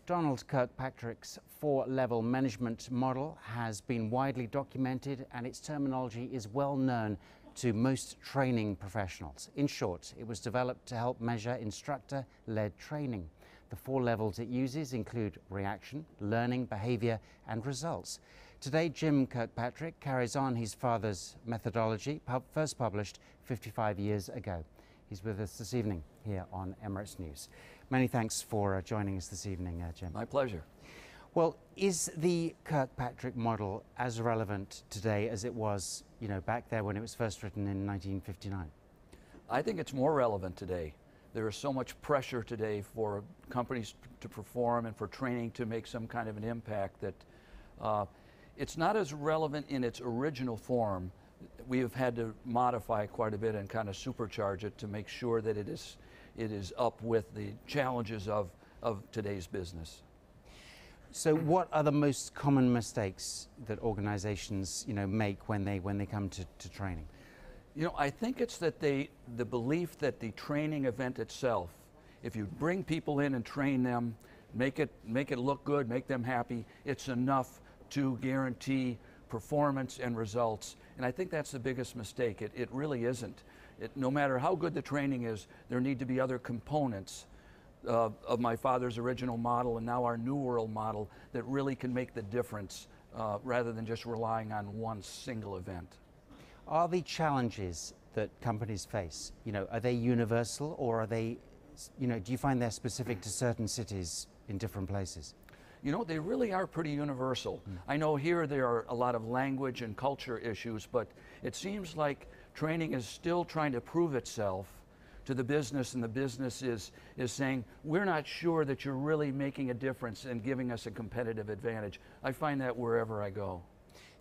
Donald Kirkpatrick's four-level management model has been widely documented, and its terminology is well known to most training professionals. In short, it was developed to help measure instructor-led training. The four levels it uses include reaction, learning, behavior, and results. Today, Jim Kirkpatrick carries on his father's methodology, first published 55 years ago. He's with us this evening here on Emirates News. Many thanks for joining us this evening, Jim. My pleasure. Well, is the Kirkpatrick model as relevant today as it was, back there when it was first written in 1959? I think it's more relevant today. There is so much pressure today for companies to perform and for training to make some kind of an impact that it's not as relevant in its original form. We have had to modify quite a bit and kind of supercharge it to make sure that it is up with the challenges of today's business. So what are the most common mistakes that organizations make when they come to training? I think it's that the belief that the training event itself, if you bring people in and train them, make it look good, make them happy, it's enough to guarantee performance and results. And I think that's the biggest mistake. It really isn't. No matter how good the training is, there need to be other components of my father's original model and now our New World model that really can make the difference rather than just relying on one single event. Are the challenges that companies face, are they universal, or are they, do you find they're specific to certain cities in different places? They really are pretty universal. I know here there are a lot of language and culture issues, but it seems like training is still trying to prove itself to the business, and the business is saying, we're not sure that you're really making a difference and giving us a competitive advantage. I find that wherever I go.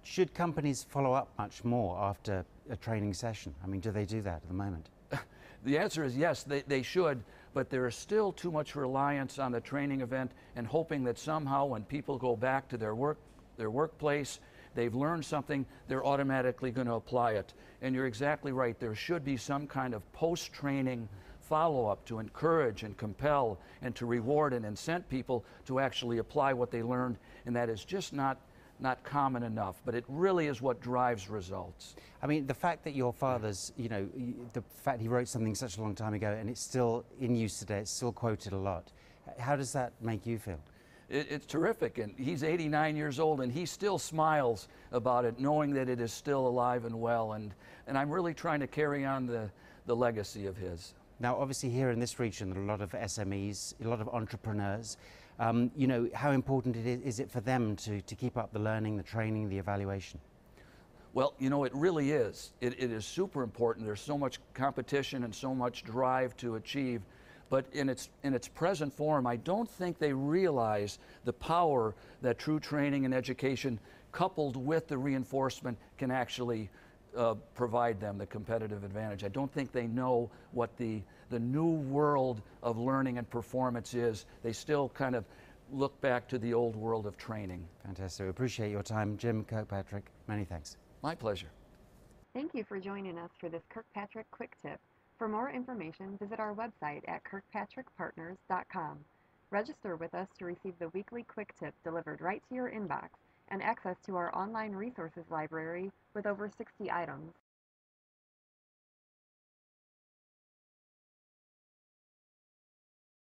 Should companies follow up much more after a training session? I mean, do they do that at the moment? The answer is yes, they should, but there is still too much reliance on the training event and hoping that somehow when people go back to their workplace, they've learned something, they're automatically going to apply it. And you're exactly right, there should be some kind of post-training follow-up to encourage and compel and to reward and incent people to actually apply what they learned, and that is just not common enough, but it really is what drives results. I mean, the fact that your father's, the fact he wrote something such a long time ago and it's still in use today, it's still quoted a lot. How does that make you feel? It's terrific, and he's 89 years old and he still smiles about it, knowing that it is still alive and well, and I'm really trying to carry on the legacy of his. Now, obviously here in this region, there are a lot of SMEs, a lot of entrepreneurs. How important is it for them to keep up the learning, the training, the evaluation? Well, it really is. It is super important. There's so much competition and so much drive to achieve. But in its present form, I don't think they realize the power that true training and education, coupled with the reinforcement, can actually provide them the competitive advantage. I don't think they know what the new world of learning and performance is. They still kind of look back to the old world of training. Fantastic. We appreciate your time, Jim Kirkpatrick. Many thanks. My pleasure. Thank you for joining us for this Kirkpatrick Quick Tip. For more information, visit our website at kirkpatrickpartners.com. Register with us to receive the weekly Quick Tip delivered right to your inbox and access to our online resources library with over 60 items.